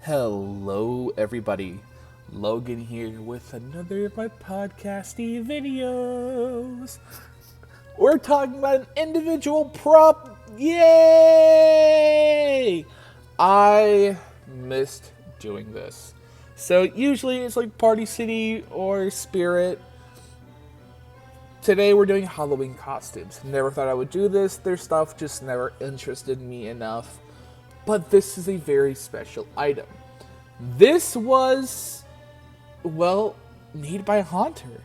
Hello, everybody. Logan here with another of my podcasty videos. We're talking about an individual prop. Yay! I missed doing this. So usually it's like Party City or Spirit. Today we're doing Halloween costumes. Never thought I would do this. Their stuff just never interested me enough. But this is a very special item. This was, made by a haunter.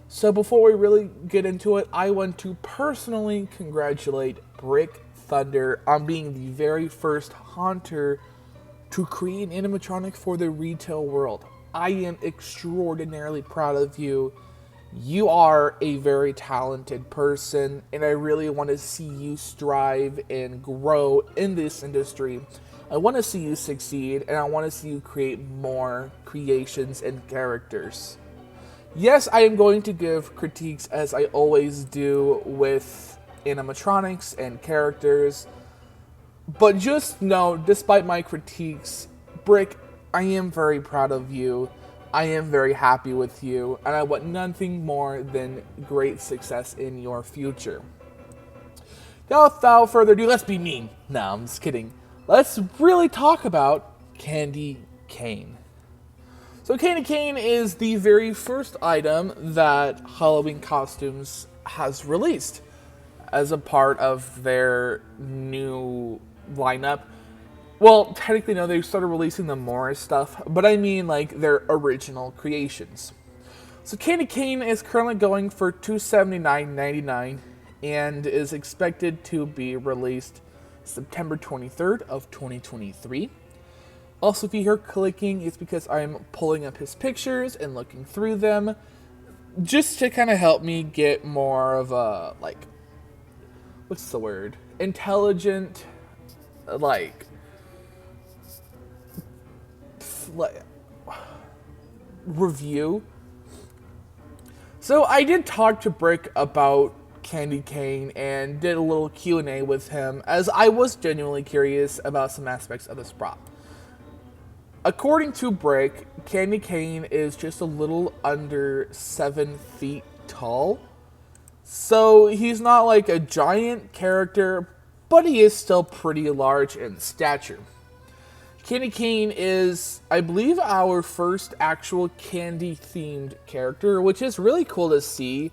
So before we really get into it, I want to personally congratulate Brick Thunder on being the very first haunter to create an animatronic for the retail world. I am extraordinarily proud of you. You are a very talented person, and I really want to see you strive and grow in this industry. I want to see you succeed, and I want to see you create more creations and characters. Yes, I am going to give critiques as I always do with animatronics and characters, but just know, despite my critiques, Brick, I am very proud of you. I am very happy with you, and I want nothing more than great success in your future. Now, without further ado, let's be mean. No, I'm just kidding. Let's really talk about Candy Cain. So Candy Cain is the very first item that Halloween Costumes has released as a part of their new lineup. Well, technically, no, they started releasing the more stuff, but I mean, like, their original creations. So Candy Cain is currently going for $279.99 and is expected to be released September 23rd of 2023. Also, if you hear clicking, it's because I'm pulling up his pictures and looking through them, just to kind of help me get more of a, intelligent, review. So I did talk to Brick about Candy Cain and did a little Q&A with him, as I was genuinely curious about some aspects of this prop. According to Brick, Candy Cain is just a little under 7 feet tall. So he's not like a giant character, but he is still pretty large in stature. Candy Cain is, I believe, our first actual candy-themed character, which is really cool to see.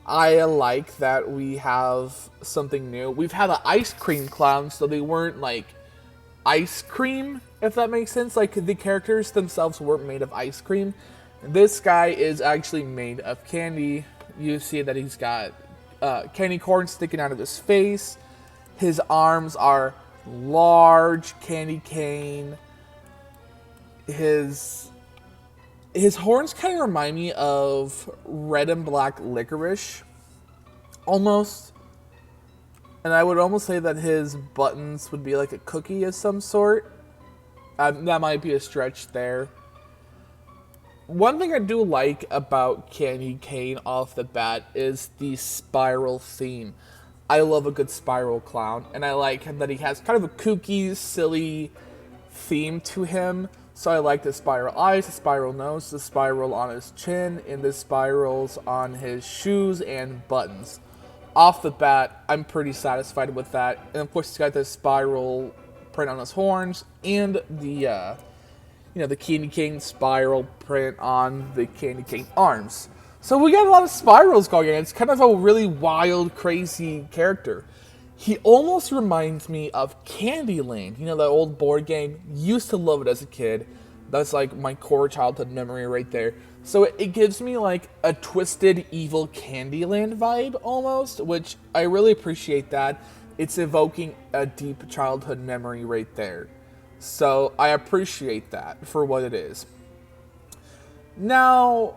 I like that we have something new. We've had the ice cream clowns, so they weren't like ice cream, if that makes sense. Like, the characters themselves weren't made of ice cream. This guy is actually made of candy. You see that he's got candy corn sticking out of his face. His arms are large candy cane. His horns kind of remind me of red and black licorice, almost. And I would almost say that his buttons would be like a cookie of some sort. That might be a stretch there. One thing I do like about Candy Cain off the bat is the spiral theme. I love a good spiral clown, and I like that he has kind of a kooky, silly theme to him. So I like the spiral eyes, the spiral nose, the spiral on his chin, and the spirals on his shoes and buttons. Off the bat, I'm pretty satisfied with that. And of course, he's got the spiral print on his horns and the Candy Cane spiral print on the Candy Cane arms. So we got a lot of spirals going on. It's kind of a really wild, crazy character. He almost reminds me of Candyland. You know, that old board game? Used to love it as a kid. That's like my core childhood memory right there. So it gives me like a twisted, evil Candyland vibe almost, which I really appreciate that. It's evoking a deep childhood memory right there. So I appreciate that for what it is. Now,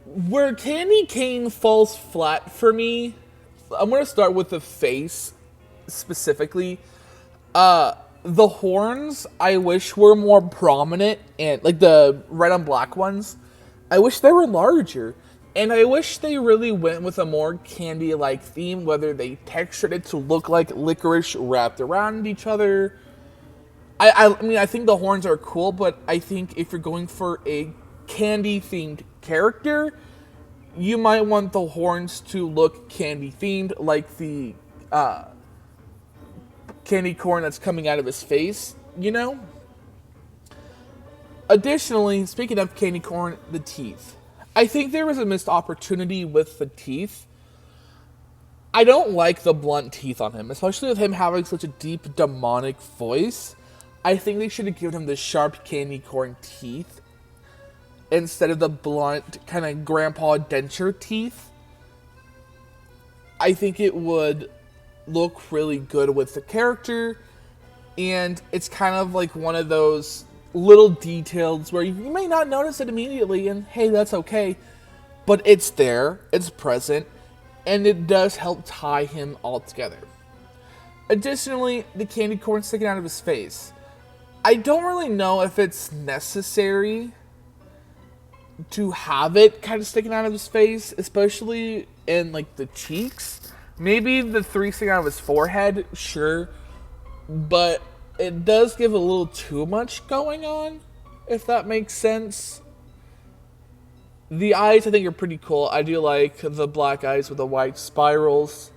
where Candy Cain falls flat for me, I'm going to start with the face specifically. The horns, I wish were more prominent, and like the red and black ones, I wish they were larger. And I wish they really went with a more candy-like theme, whether they textured it to look like licorice wrapped around each other. I mean, I think the horns are cool, but I think if you're going for a candy-themed character, you might want the horns to look candy-themed, like the candy corn that's coming out of his face, you know? Additionally, speaking of candy corn, the teeth. I think there was a missed opportunity with the teeth. I don't like the blunt teeth on him, especially with him having such a deep demonic voice. I think they should have given him the sharp candy corn teeth instead of the blunt kind of grandpa denture teeth. I think it would look really good with the character, and it's kind of like one of those little details where you may not notice it immediately, and hey, that's okay, but it's there, it's present, and it does help tie him all together. Additionally, the candy corn sticking out of his face. I don't really know if it's necessary to have it kind of sticking out of his face, especially in like the cheeks. Maybe the 3 sticking out of his forehead, sure, but it does give a little too much going on, if that makes sense. The eyes, I think, are pretty cool. I do like the black eyes with the white spirals.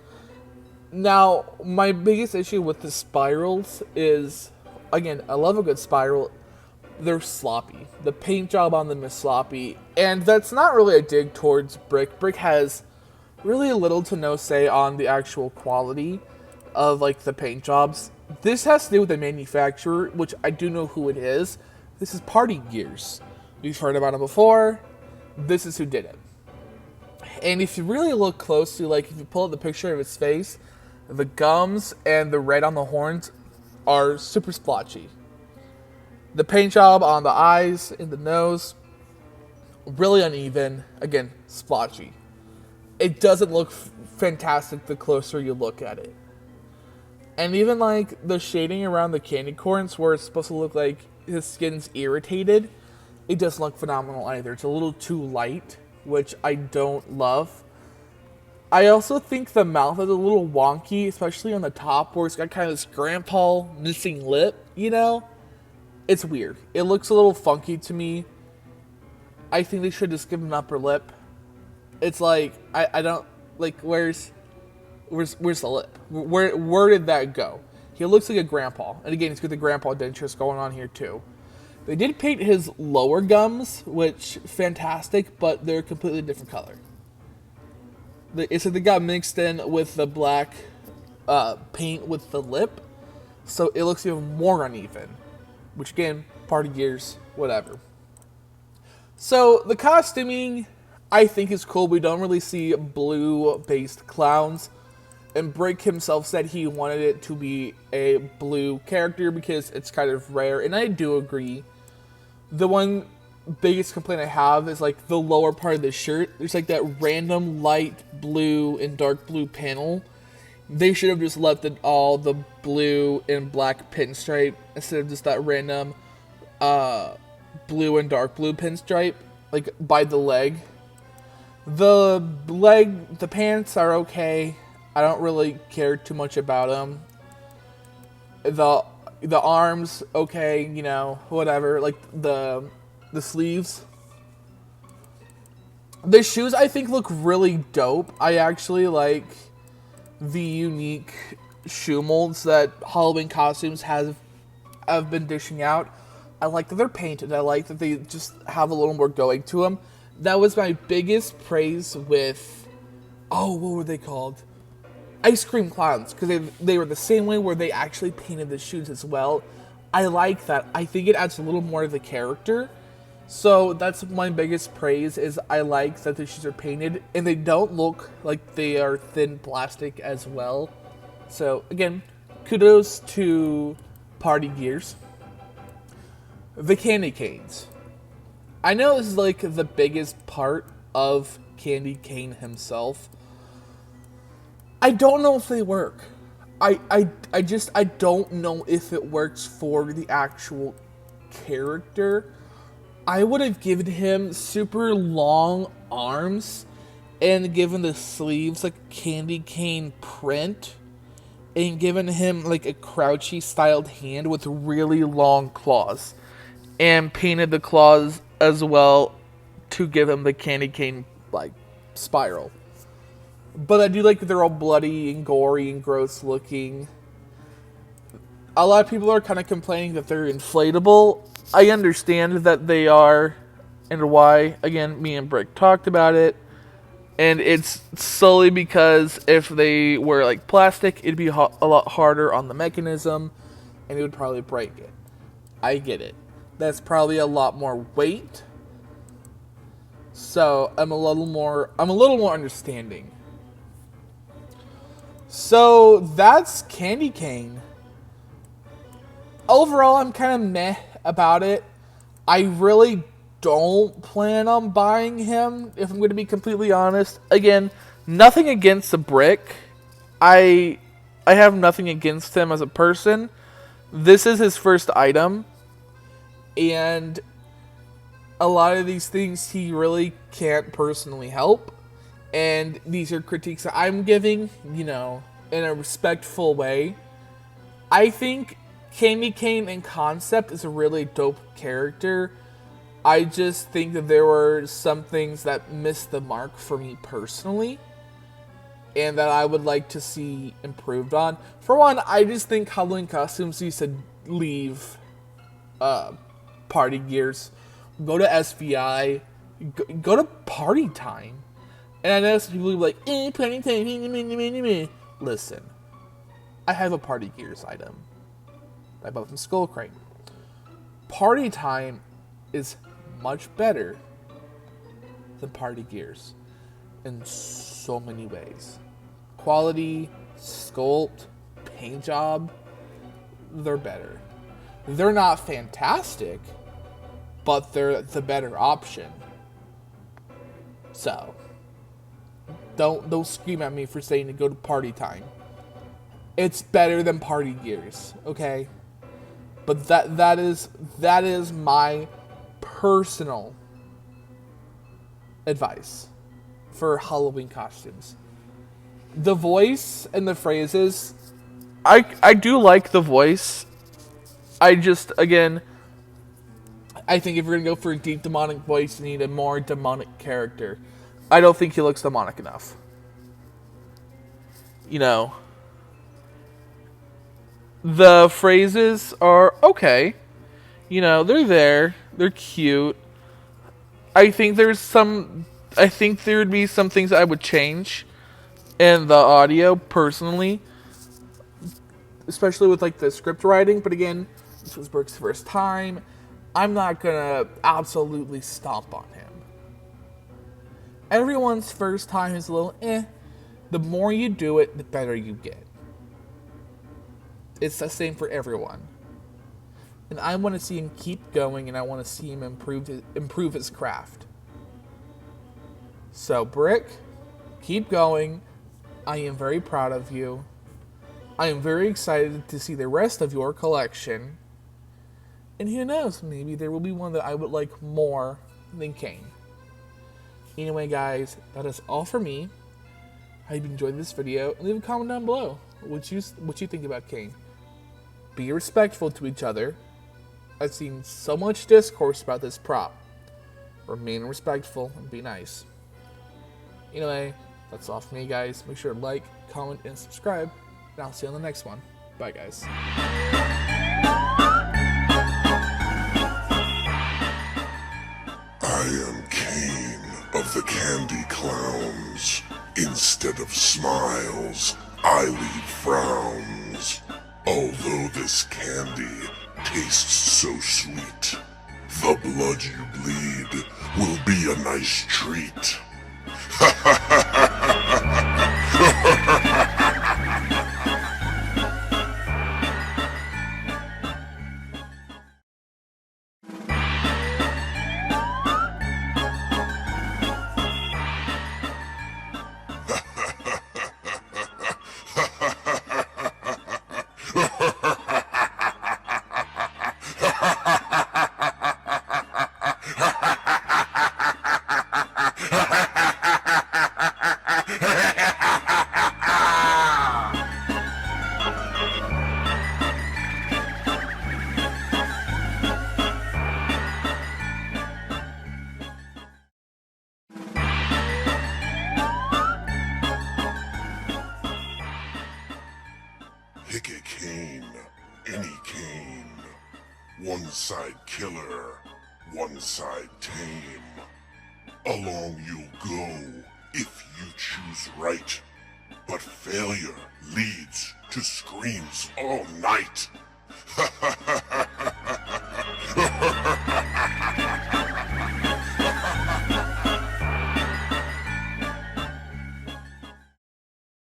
Now, my biggest issue with the spirals is, again, I love a good spiral. They're sloppy. The paint job on them is sloppy. And that's not really a dig towards Brick. Brick has really little to no say on the actual quality of, like, the paint jobs. This has to do with the manufacturer, which I do know who it is. This is Party Gears. We've heard about it before. This is who did it. And if you really look closely, like if you pull up the picture of his face, the gums and the red on the horns are super splotchy. The paint job on the eyes and the nose, really uneven. Again, splotchy. It doesn't look fantastic the closer you look at it. And even like the shading around the candy corns where it's supposed to look like his skin's irritated, it doesn't look phenomenal either. It's a little too light, which I don't love. I also think the mouth is a little wonky, especially on the top where it's got kind of this grandpa missing lip, you know? It's weird. It looks a little funky to me. I think they should just give him an upper lip. It's like, I don't, like, where's the lip? Where did that go? He looks like a grandpa. And again, he's got the grandpa dentures going on here too. They did paint his lower gums, which, fantastic, but they're a completely different color. It's like they got mixed in with the black paint with the lip, so it looks even more uneven. Which again, Party Gears, whatever. So the costuming, I think, is cool. We don't really see blue-based clowns. And Brick himself said he wanted it to be a blue character because it's kind of rare, and I do agree. The one biggest complaint I have is like the lower part of the shirt. There's like that random light blue and dark blue panel. They should have just left it all the blue and black pinstripe instead of just that random blue and dark blue pinstripe, like by the leg. The pants are okay. I don't really care too much about them. The arms, okay, you know, whatever. Like the sleeves. The shoes, I think, look really dope. I actually like the unique shoe molds that Halloween costumes have been dishing out. I like that they're painted. I like that they just have a little more going to them. That was my biggest praise with, what were they called? Ice Cream Clowns, because they were the same way where they actually painted the shoes as well. I like that. I think it adds a little more to the character. So that's my biggest praise, is I like that the shoes are painted and they don't look like they are thin plastic as well. So again, kudos to Party Gears. The candy canes. I know this is like the biggest part of Candy Cane himself. I don't know if they work. I don't know if it works for the actual character. I would have given him super long arms and given the sleeves like candy cane print and given him like a crouchy styled hand with really long claws, and painted the claws as well to give him the candy cane like spiral. But I do like that they're all bloody and gory and gross looking. A lot of people are kind of complaining that they're inflatable. I understand that they are, and why. Again, me and Brick talked about it. And it's solely because if they were like plastic, it'd be a lot harder on the mechanism, and it would probably break it. I get it. That's probably a lot more weight. So I'm a little more understanding. So that's Candy Cane. Overall, I'm kind of meh about it. I really don't plan on buying him, if I'm going to be completely honest. Again, nothing against the Brick. I have nothing against him as a person. This is his first item, and a lot of these things he really can't personally help. And these are critiques that I'm giving, in a respectful way. I think Candy Cane in concept is a really dope character. I just think that there were some things that missed the mark for me personally, and that I would like to see improved on. For one, I just think Halloween costumes used to leave party gears. Go to SVI, go to party time. And I know some people will be like, party time. Listen, I have a party gears item I bought from Skull Crane. Party time is much better than party gears in so many ways. Quality, sculpt, paint job, they're better. They're not fantastic, but they're the better option. So, don't scream at me for saying to go to party time. It's better than party gears, okay? But that is my personal advice for Halloween costumes. The voice and the phrases, I do like the voice. I just, again, I think if you're going to go for a deep demonic voice, you need a more demonic character. I don't think he looks demonic enough. The phrases are okay. They're there. They're cute. I think there would be some things I would change in the audio, personally. Especially with, the script writing. But again, this was Brooke's first time. I'm not gonna absolutely stomp on him. Everyone's first time is a little The more you do it, the better you get. It's the same for everyone. And I want to see him keep going, and I want to see him improve his craft. So, Brick, keep going. I am very proud of you. I am very excited to see the rest of your collection. And who knows, maybe there will be one that I would like more than Cain. Anyway, guys, that is all for me. I hope you enjoyed this video. Leave a comment down below what you think about Cain. Be respectful to each other. I've seen so much discourse about this prop. Remain respectful and be nice. Anyway, that's all for me, guys. Make sure to like, comment, and subscribe. And I'll see you on the next one. Bye, guys. I am Cain of the Candy Clowns. Instead of smiles, I leave frowns. Although this candy tastes so sweet, the blood you bleed will be a nice treat. Pick a Cain, any Cain. One side killer, one side tame. Along you'll go if you choose right. But failure leads to screams all night. Ha ha ha!